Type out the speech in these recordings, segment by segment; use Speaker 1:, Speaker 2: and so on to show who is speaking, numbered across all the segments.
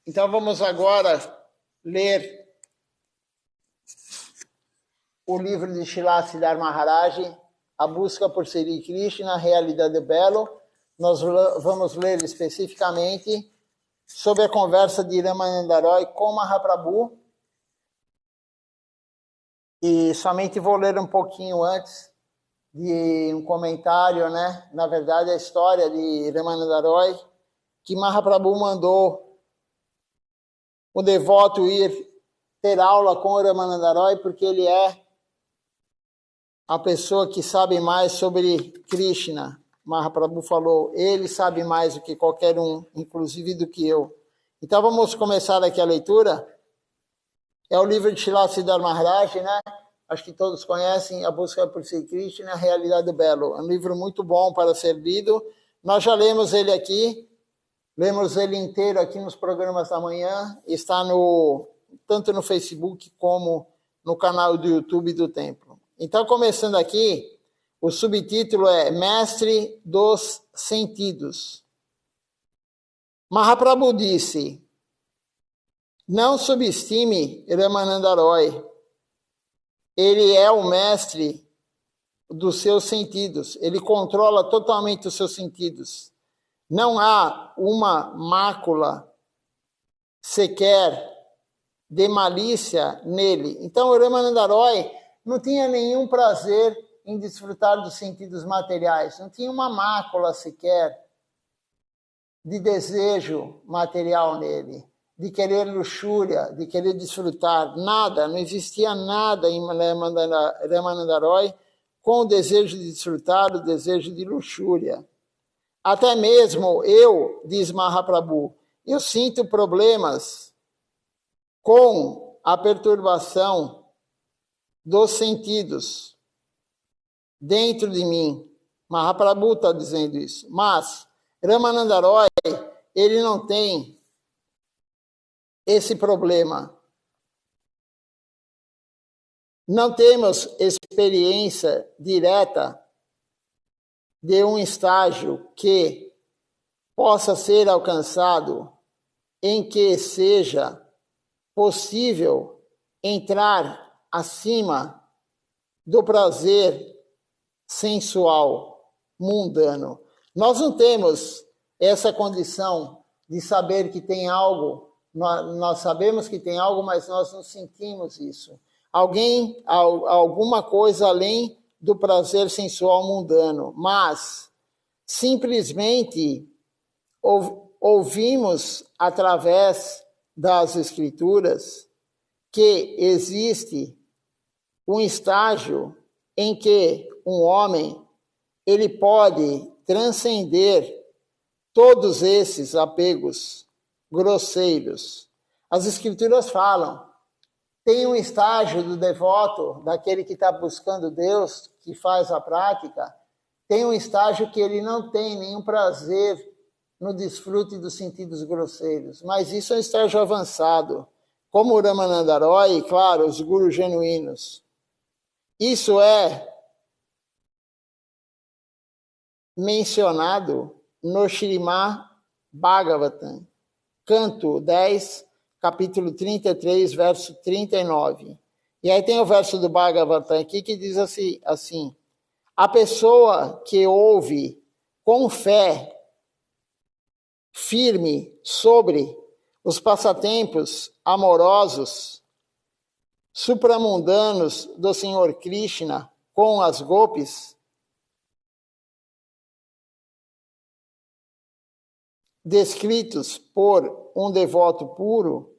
Speaker 1: Então vamos agora ler o livro de Srila Siddhar Maharaj, A Busca por Sri Krishna, Realidade Belo. Nós vamos ler especificamente sobre a conversa de Ramananda Roy com Mahaprabhu. E somente vou ler um pouquinho antes de um comentário, né? Na verdade, a história de Ramananda Roy, que Mahaprabhu mandou o devoto ir ter aula com o Ramananda Roy, porque ele é a pessoa que sabe mais sobre Krishna. Mahaprabhu falou, ele sabe mais do que qualquer um, inclusive do que eu. Então vamos começar aqui a leitura. É o livro de Srila Siddhar Maharaj, né? Acho que todos conhecem, A Busca por Sri Krishna, Realidade Belo. É um livro muito bom para ser lido. Nós já lemos ele aqui, lemos ele inteiro aqui nos programas da manhã. Está tanto no Facebook como no canal do YouTube do Templo. Então, começando aqui, o subtítulo é Mestre dos Sentidos. Mahaprabhu disse, não subestime Ramananda Roy. Ele é o mestre dos seus sentidos. Ele controla totalmente os seus sentidos. Não há uma mácula sequer de malícia nele. Então, o Ramananda Roy não tinha nenhum prazer em desfrutar dos sentidos materiais. Não tinha uma mácula sequer de desejo material nele, de querer luxúria, de querer desfrutar. Nada, não existia nada em Ramananda Roy com o desejo de desfrutar, o desejo de luxúria. Até mesmo eu, diz Mahaprabhu, eu sinto problemas com a perturbação dos sentidos dentro de mim. Mahaprabhu está dizendo isso. Mas Ramananda Roy, ele não tem esse problema. Não temos experiência direta de um estágio que possa ser alcançado em que seja possível entrar acima do prazer sensual, mundano. Nós não temos essa condição de saber que tem algo. Nós sabemos que tem algo, mas nós não sentimos isso. Alguma coisa além do prazer sensual mundano. Mas, simplesmente, ouvimos através das Escrituras que existe um estágio em que um homem ele pode transcender todos esses apegos grosseiros. As Escrituras falam, tem um estágio do devoto, daquele que está buscando Deus, que faz a prática, tem um estágio que ele não tem nenhum prazer no desfrute dos sentidos grosseiros, mas isso é um estágio avançado, como o Ramananda Roy e, claro, os gurus genuínos. Isso é mencionado no Srimad Bhagavatam, canto 10, capítulo 33, verso 39. E aí tem o verso do Bhagavatam aqui que diz assim, a pessoa que ouve com fé firme sobre os passatempos amorosos supramundanos do Senhor Krishna com as gopis, descritos por um devoto puro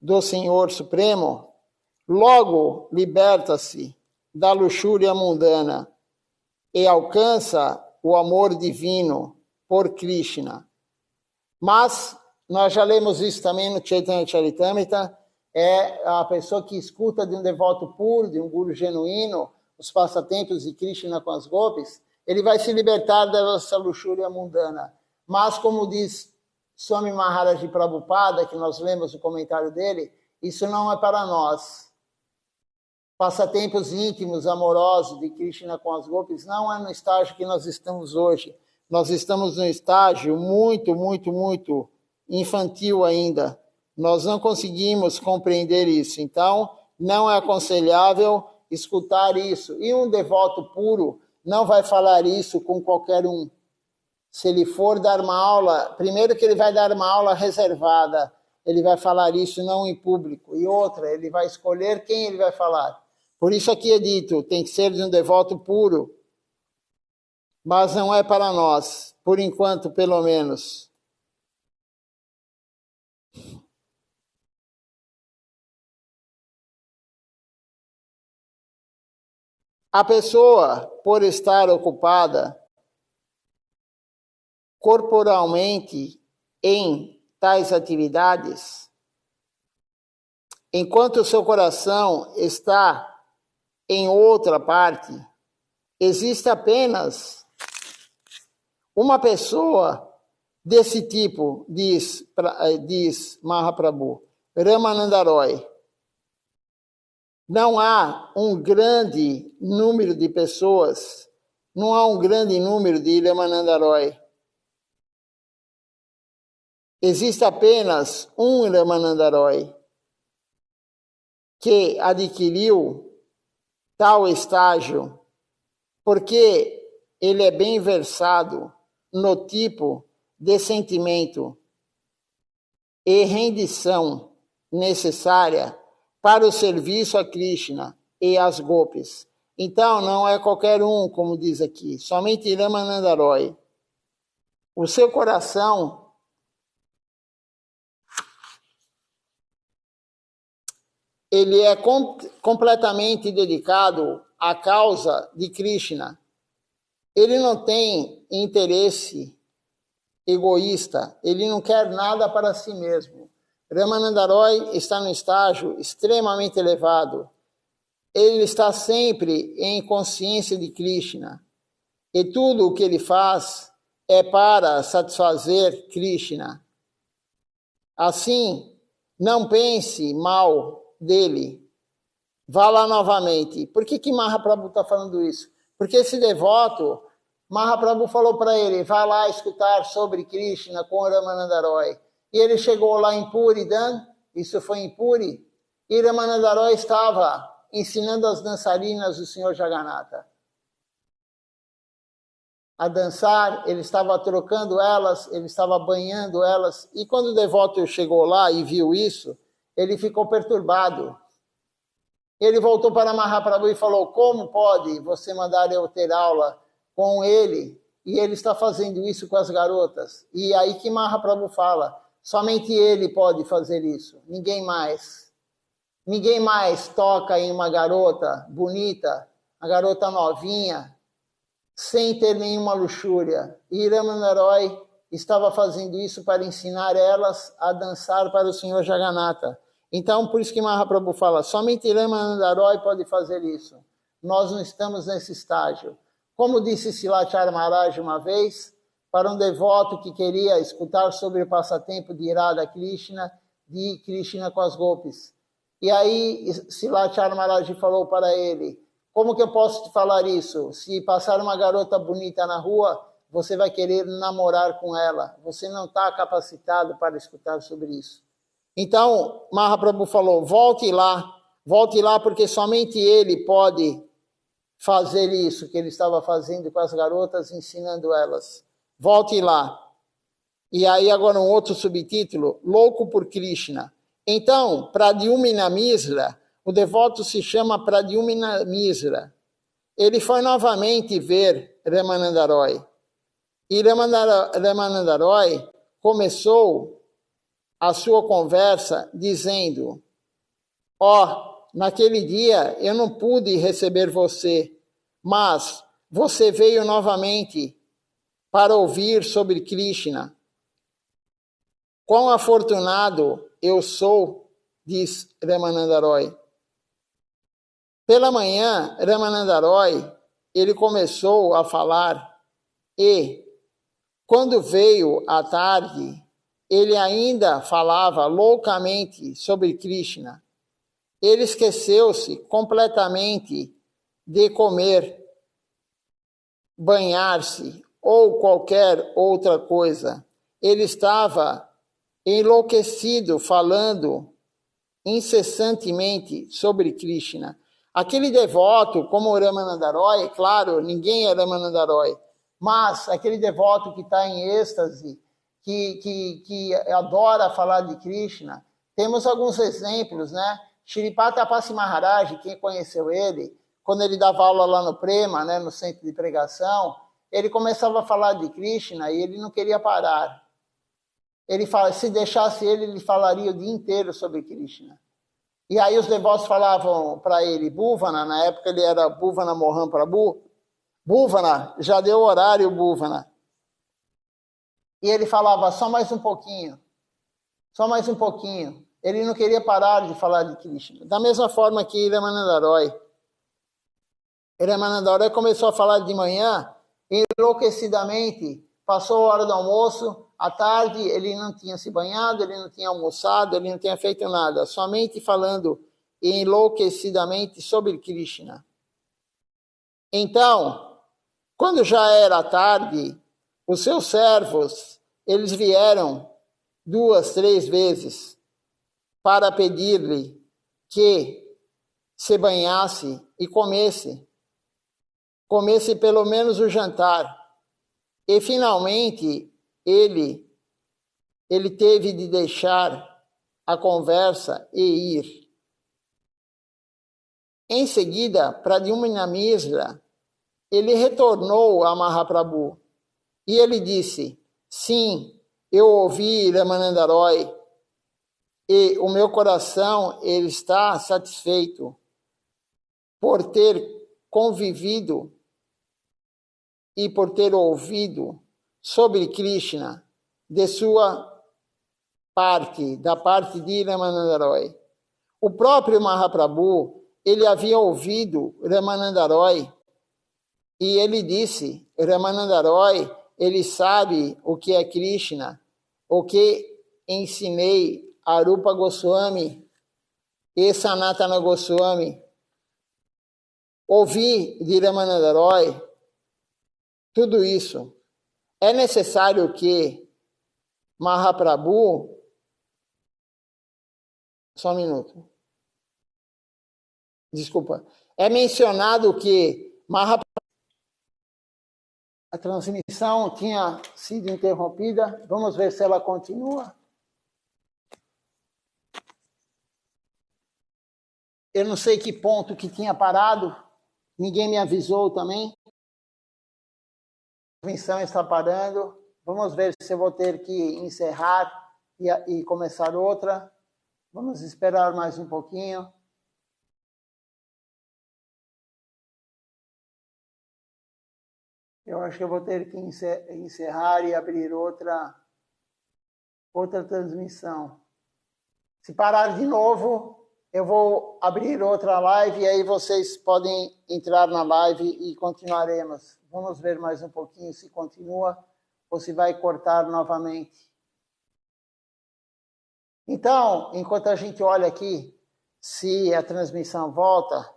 Speaker 1: do Senhor Supremo, logo liberta-se da luxúria mundana e alcança o amor divino por Krishna. Mas nós já lemos isso também no Chaitanya Charitamrita, é a pessoa que escuta de um devoto puro, de um guru genuíno, os passatempos de Krishna com as gopis, ele vai se libertar dessa luxúria mundana. Mas, como diz Swami Maharaj Prabhupada, que nós lemos o comentário dele, isso não é para nós. Passatempos íntimos, amorosos de Krishna com as gopis não é no estágio que nós estamos hoje. Nós estamos num estágio muito, muito, muito infantil ainda. Nós não conseguimos compreender isso. Então, não é aconselhável escutar isso. E um devoto puro não vai falar isso com qualquer um. Se ele for dar uma aula, primeiro que ele vai dar uma aula reservada, ele vai falar isso não em público. E outra, ele vai escolher quem ele vai falar. Por isso aqui é dito, tem que ser de um devoto puro. Mas não é para nós, por enquanto, pelo menos. A pessoa, por estar ocupada corporalmente em tais atividades, enquanto o seu coração está em outra parte, existe apenas uma pessoa desse tipo, diz Mahaprabhu, Ramananda Roy. Não há um grande número de pessoas, não há um grande número de Ramananda Roy. Existe apenas um Ramananda Roy que adquiriu tal estágio porque ele é bem versado no tipo de sentimento e rendição necessária para o serviço a Krishna e às gopis. Então, não é qualquer um, como diz aqui, somente Ramananda Roy. O seu coração ele é completamente dedicado à causa de Krishna. Ele não tem interesse egoísta, ele não quer nada para si mesmo. Ramananda Roy está no estágio extremamente elevado. Ele está sempre em consciência de Krishna. E tudo o que ele faz é para satisfazer Krishna. Assim, não pense mal dele. Vá lá novamente. Por que Mahaprabhu está falando isso? Porque esse devoto, Mahaprabhu falou para ele, vá lá escutar sobre Krishna com Ramananda Roy. E ele chegou lá em Puri, isso foi em Puri, e Ramananda Roy estava ensinando as dançarinas do Senhor Jagannatha a dançar, ele estava trocando elas, ele estava banhando elas, e quando o devoto chegou lá e viu isso, ele ficou perturbado. Ele voltou para Mahaprabhu e falou, como pode você mandar eu ter aula com ele, e ele está fazendo isso com as garotas? E aí que Mahaprabhu fala, somente ele pode fazer isso, ninguém mais. Ninguém mais toca em uma garota bonita, uma garota novinha, sem ter nenhuma luxúria. E Ramananda Roy estava fazendo isso para ensinar elas a dançar para o Senhor Jagannatha. Então, por isso que Mahaprabhu fala, somente Ramananda Roy pode fazer isso. Nós não estamos nesse estágio. Como disse Silachar Maharaj uma vez, para um devoto que queria escutar sobre o passatempo de Radha Krishna, de Krishna com as gopis. E aí Silachar Maharaj falou para ele, como que eu posso te falar isso? Se passar uma garota bonita na rua, você vai querer namorar com ela. Você não está capacitado para escutar sobre isso. Então, Mahaprabhu falou, volte lá porque somente ele pode fazer isso que ele estava fazendo com as garotas, ensinando elas. Volte lá. E aí agora um outro subtítulo, Louco por Krishna. Então, Pradyumna Misra, o devoto se chama Pradyumna Misra. Ele foi novamente ver Ramananda Roy. E Ramananda Roy começou a sua conversa dizendo, naquele dia eu não pude receber você, mas você veio novamente para ouvir sobre Krishna. Quão afortunado eu sou, diz Ramananda Roy. Pela manhã, Ramananda Roy, ele começou a falar e, quando veio à tarde, ele ainda falava loucamente sobre Krishna. Ele esqueceu-se completamente de comer, banhar-se ou qualquer outra coisa. Ele estava enlouquecido, falando incessantemente sobre Krishna. Aquele devoto, como o Ramananda Roy, claro, ninguém é Ramananda Roy, mas aquele devoto que está em êxtase, que adora falar de Krishna, temos alguns exemplos, né? Shripata Apasi Maharaj, quem conheceu ele, quando ele dava aula lá no Prema, né, no centro de pregação, ele começava a falar de Krishna e ele não queria parar. Ele fala, se deixasse ele falaria o dia inteiro sobre Krishna. E aí os devotos falavam para ele, Bhuvana, na época ele era Bhuvana Mohan Prabhu, Bhuvana, já deu horário, Bhuvana. E ele falava, só mais um pouquinho, só mais um pouquinho. Ele não queria parar de falar de Krishna. Da mesma forma que Ramananda Roy. Ramananda Roy começou a falar de manhã, enlouquecidamente, passou a hora do almoço, à tarde ele não tinha se banhado, ele não tinha almoçado, ele não tinha feito nada, somente falando enlouquecidamente sobre Krishna. Então, quando já era tarde, os seus servos, eles vieram 2, 3 vezes para pedir-lhe que se banhasse e comesse pelo menos o jantar. E finalmente ele teve de deixar a conversa e ir. Em seguida, Pradyumna Mishra, ele retornou a Mahaprabhu e ele disse, sim, eu ouvi Ramananda Roy e o meu coração ele está satisfeito por ter convivido e por ter ouvido sobre Krishna de sua parte, da parte de Ramananda Roy. O próprio Mahaprabhu, ele havia ouvido Ramananda Roy e ele disse, Ramananda Roy, ele sabe o que é Krishna, o que ensinei a Rupa Goswami e Sanatana Goswami. Ouvi de Ramananda Roy tudo isso. É necessário que Mahaprabhu... Só um minuto. Desculpa. É mencionado que Mahaprabhu... A transmissão tinha sido interrompida. Vamos ver se ela continua. Eu não sei que ponto que tinha parado. Ninguém me avisou também. A transmissão está parando. Vamos ver se eu vou ter que encerrar e começar outra. Vamos esperar mais um pouquinho. Eu acho que eu vou ter que encerrar e abrir outra transmissão. Se parar de novo, eu vou abrir outra live e aí vocês podem entrar na live e continuaremos. Vamos ver mais um pouquinho se continua ou se vai cortar novamente. Então, enquanto a gente olha aqui, se a transmissão volta,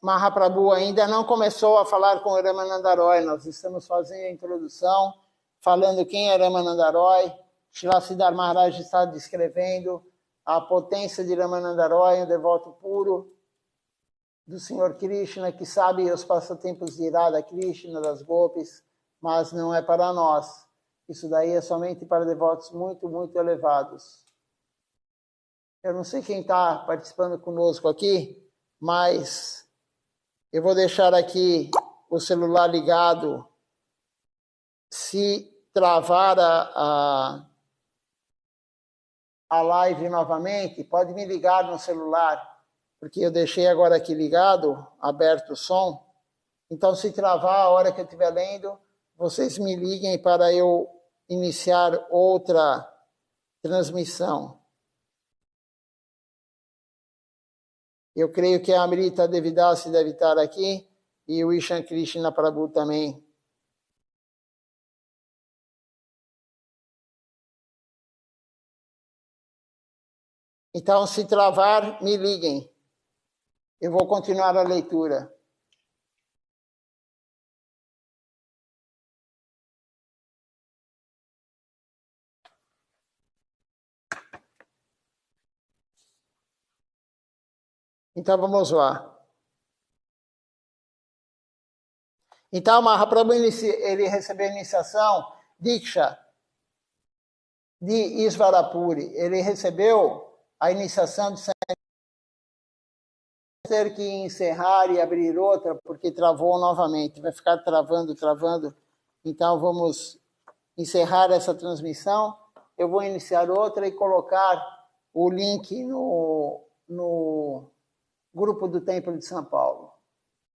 Speaker 1: Mahaprabhu ainda não começou a falar com Ramananda Roy. Nós estamos fazendo a introdução, falando quem é Ramananda Roy. Srila Siddhar Maharaj está descrevendo a potência de Ramananda Roy, um devoto puro do Senhor Krishna, que sabe os passatempos de Radha Krishna, das Gopis, mas não é para nós. Isso daí é somente para devotos muito, muito elevados. Eu não sei quem está participando conosco aqui, mas eu vou deixar aqui o celular ligado. Se travar a live novamente, pode me ligar no celular, porque eu deixei agora aqui ligado, aberto o som. Então, se travar a hora que eu estiver lendo, vocês me liguem para eu iniciar outra transmissão. Eu creio que a Amrita Devidasi deve estar aqui e o Ishan Krishna Prabhu também. Então, se travar, me liguem. Eu vou continuar a leitura. Então vamos lá. Então Mahaprabhu ele recebeu a iniciação Diksha de Isvarapuri. Ele recebeu a iniciação de ter que encerrar e abrir outra, porque travou novamente. Vai ficar travando. Então vamos encerrar essa transmissão. Eu vou iniciar outra e colocar o link no grupo do Templo de São Paulo.